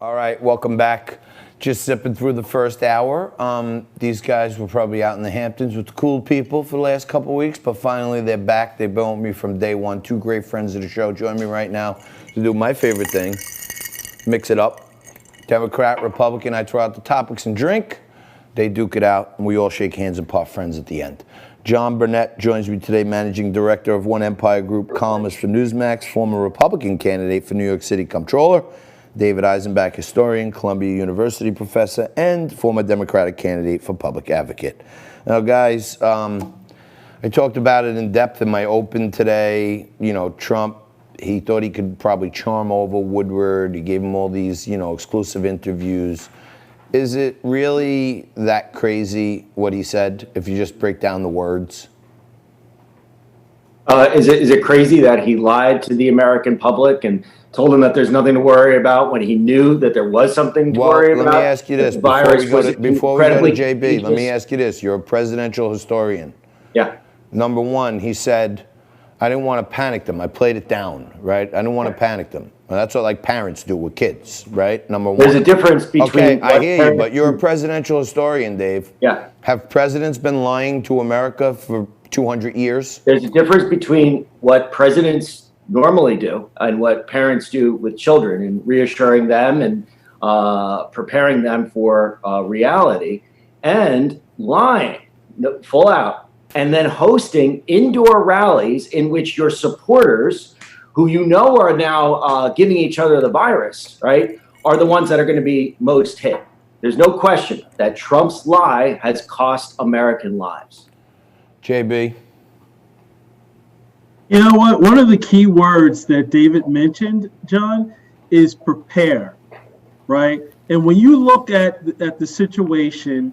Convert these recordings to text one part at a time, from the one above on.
All right, welcome back. Just zipping through the first hour. These guys were probably out in the Hamptons with the cool people for the last couple weeks, but finally they're back. They've been with me from day one. Two great friends of the show join me right now to do my favorite thing, mix it up. Democrat, Republican, I throw out the topics and drink. They duke it out, and we all shake hands and part friends at the end. John Burnett joins me today, Managing Director of One Empire Group, columnist for Newsmax, former Republican candidate for New York City Comptroller. David Eisenbach, historian, Columbia University professor, and former Democratic candidate for public advocate. Now, guys, I talked about it in depth in my open today. You know, Trump, he thought he could probably charm over Woodward. He gave him all these, exclusive interviews. Is it really that crazy what he said, if you just break down the words? Is it crazy that he lied to the American public and told them that there's nothing to worry about when he knew that there was something to worry about? Let me ask you this. Before we go to JB, let me ask you this. You're a presidential historian. Yeah. Number one, he said, I didn't want to panic them. I played it down, right? I didn't want to panic them. Well, that's what parents do with kids, right? Number one. There's a difference between... Okay, I hear you, but you're a presidential historian, Dave. Yeah. Have presidents been lying to America for 200 years? There's a difference between what presidents normally do and what parents do with children, and reassuring them and preparing them for reality, and lying full out, and then hosting indoor rallies in which your supporters, who are now giving each other the virus, right, are the ones that are going to be most hit. There's no question that Trump's lie has cost American lives. JB? You know what? One of the key words that David mentioned, John, is prepare, right? And when you look at the situation,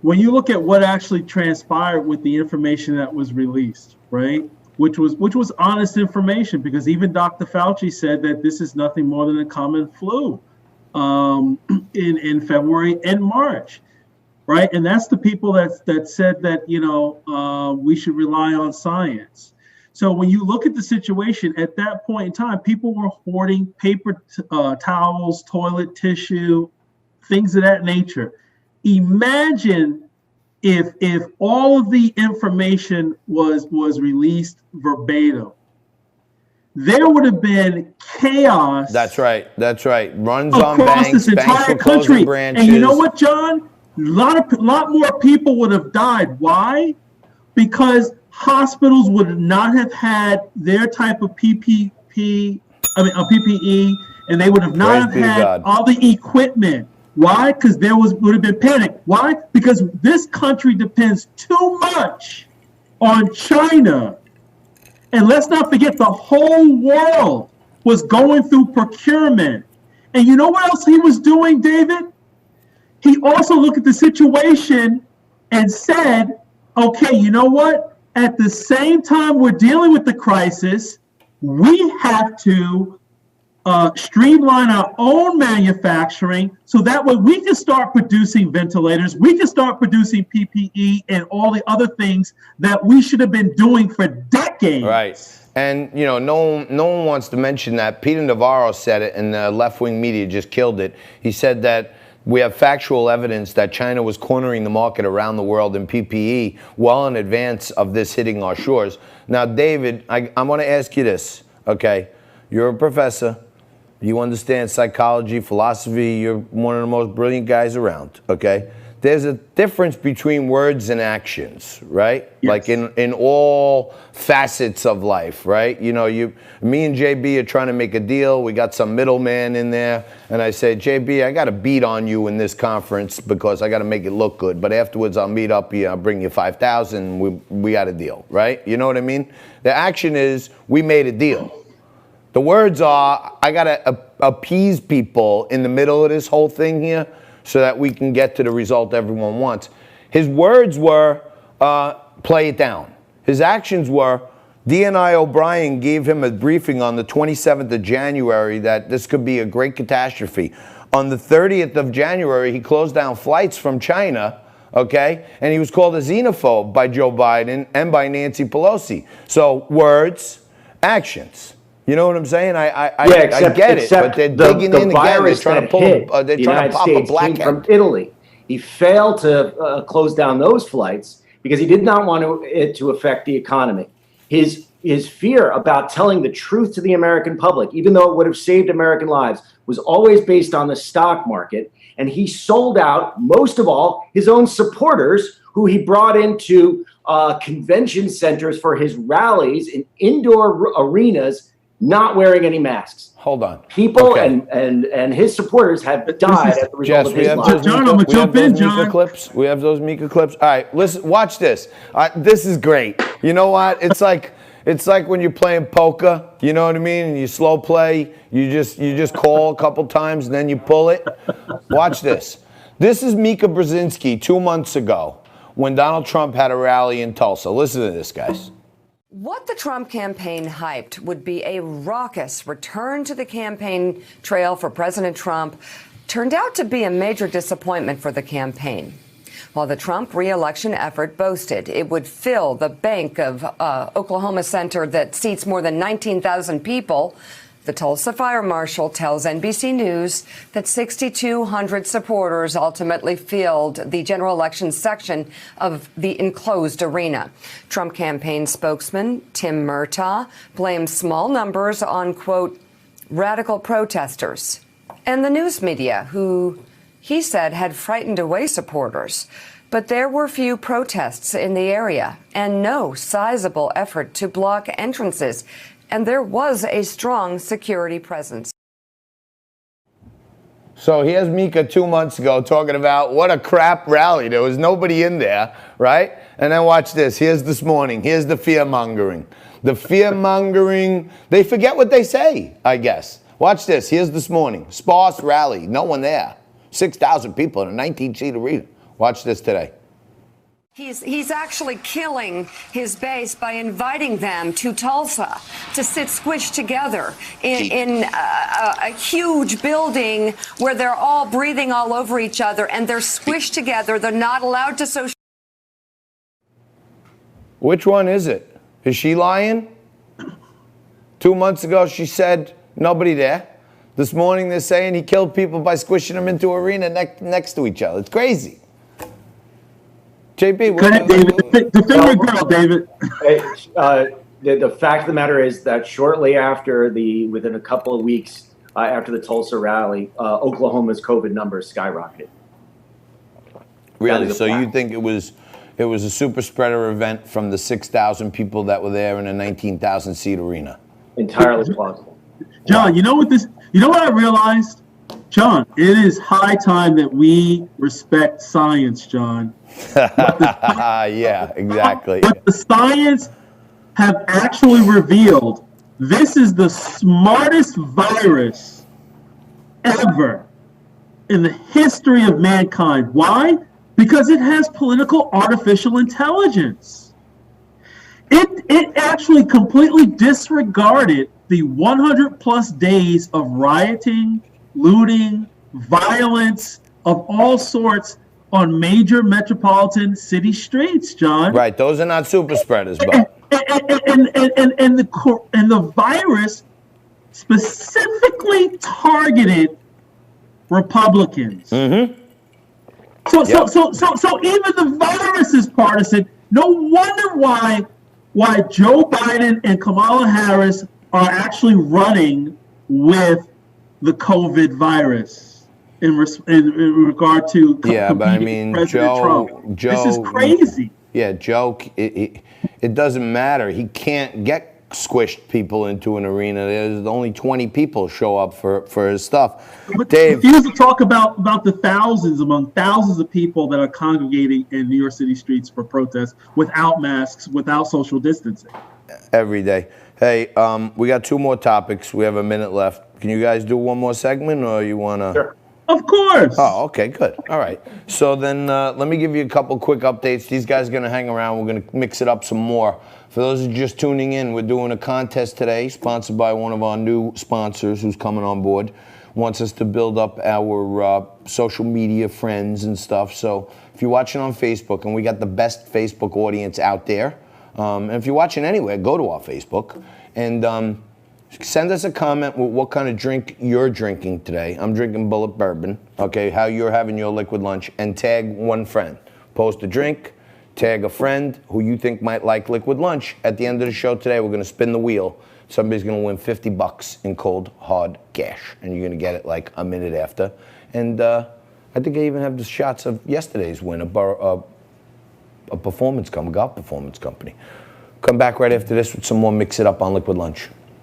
when you look at what actually transpired with the information that was released, right, which was honest information, because even Dr. Fauci said that this is nothing more than a common flu in February and March, right? And that's the people that said that we should rely on science. So when you look at the situation at that point in time, people were hoarding paper towels, toilet tissue, things of that nature. Imagine if all of the information was released verbatim. There would have been chaos. That's right. Runs on banks, this entire country. Branches. And you know what, John? A lot more people would have died. Why? Because hospitals would not have had their type of PPE, and they would have not had all the equipment. Why? Because would have been panic. Why? Because this country depends too much on China. And let's not forget, the whole world was going through procurement. And you know what else he was doing, David? He also looked at the situation and said, okay, you know what? At the same time we're dealing with the crisis, we have to streamline our own manufacturing so that way we can start producing ventilators, we can start producing PPE and all the other things that we should have been doing for decades. Right. And, no one wants to mention that. Peter Navarro said it, and the left-wing media just killed it. He said that we have factual evidence that China was cornering the market around the world in PPE well in advance of this hitting our shores. Now, David, I want to ask you this, okay? You're a professor. You understand psychology, philosophy. You're one of the most brilliant guys around, okay? There's a difference between words and actions, right? Yes. Like in all facets of life, right? Me and JB are trying to make a deal. We got some middleman in there. And I say, JB, I got to beat on you in this conference because I got to make it look good. But afterwards, I'll meet up you. I'll bring you 5,000. We got a deal, right? You know what I mean? The action is we made a deal. The words are, I got to appease people in the middle of this whole thing here so that we can get to the result everyone wants. His words were, play it down. His actions were, DNI O'Brien gave him a briefing on the 27th of January that this could be a great catastrophe. On the 30th of January, he closed down flights from China, okay? And he was called a xenophobe by Joe Biden and by Nancy Pelosi. So words, actions. You know what I'm saying? I except, get it, but they're digging in again. They're trying to pull. They're trying to pop a blackhead from Italy. He failed to close down those flights because he did not want it to affect the economy. His fear about telling the truth to the American public, even though it would have saved American lives, was always based on the stock market. And he sold out, most of all, his own supporters, who he brought into convention centers for his rallies in indoor arenas, not wearing any masks. Hold on. People and his supporters have died as a result of his life. John, I'm gonna jump in, John. We have those Mika clips. All right, listen, watch this. This is great. You know what? It's like when you're playing poker. You know what I mean? And you slow play. You just call a couple times and then you pull it. Watch this. This is Mika Brzezinski 2 months ago when Donald Trump had a rally in Tulsa. Listen to this, guys. What the Trump campaign hyped would be a raucous return to the campaign trail for President Trump turned out to be a major disappointment for the campaign. While the Trump re-election effort boasted it would fill the Bank of Oklahoma Center that seats more than 19,000 people, the Tulsa fire marshal tells NBC News that 6,200 supporters ultimately filled the general elections section of the enclosed arena. Trump campaign spokesman Tim Murtaugh blamed small numbers on, quote, radical protesters and the news media, who he said had frightened away supporters. But there were few protests in the area and no sizable effort to block entrances. And there was a strong security presence. So here's Mika 2 months ago talking about what a crap rally. There was nobody in there, right? And then watch this. Here's this morning. Here's the fear-mongering. The fear-mongering. They forget what they say, I guess. Watch this. Here's this morning. Sparse rally. No one there. 6,000 people in a 19-seat arena. Watch this today. He's actually killing his base by inviting them to Tulsa to sit squished together in a huge building where they're all breathing all over each other and they're squished together. They're not allowed to social. Which one is it? Is she lying? 2 months ago, she said nobody there. This morning, they're saying he killed people by squishing them into an arena next to each other. It's crazy. JP, David. Defend your girl, David. The fact of the matter is that shortly after within a couple of weeks after the Tulsa rally, Oklahoma's COVID numbers skyrocketed. Really? So you think it was a super spreader event from the 6,000 people that were there in a 19,000 seat arena? Entirely plausible. John, you know what I realized? John, it is high time that we respect science, John. Yeah, exactly. But the science have actually revealed this is the smartest virus ever in the history of mankind. Why? Because it has political artificial intelligence. It actually completely disregarded the 100 plus days of rioting, looting, violence of all sorts on major metropolitan city streets, John. Right, those are not super spreaders, but and the virus specifically targeted Republicans. Mm-hmm. So even the virus is partisan. No wonder why Joe Biden and Kamala Harris are actually running with the COVID virus in regard to but I mean, President Trump. This is crazy. Yeah, Joe, it doesn't matter. He can't get squished people into an arena. There's only 20 people show up for his stuff. But Dave, refuse to talk about the thousands of people that are congregating in New York City streets for protests without masks, without social distancing. Every day. Hey, we got two more topics. We have a minute left. Can you guys do one more segment, or you want to? Sure. Of course. Oh, okay, good. All right. So then let me give you a couple quick updates. These guys are going to hang around. We're going to mix it up some more. For those who are just tuning in, we're doing a contest today sponsored by one of our new sponsors who's coming on board. Wants us to build up our social media friends and stuff. So if you're watching on Facebook, and we got the best Facebook audience out there, and if you're watching anywhere, go to our Facebook. And Send us a comment with what kind of drink you're drinking today. I'm drinking Bullet Bourbon. Okay, how you're having your liquid lunch, and tag one friend. Post a drink, tag a friend who you think might like liquid lunch. At the end of the show today, we're going to spin the wheel. Somebody's going to win $50 in cold, hard cash, and you're going to get it like a minute after. And I think I even have the shots of yesterday's win, a golf performance company. Come back right after this with some more Mix It Up on Liquid Lunch.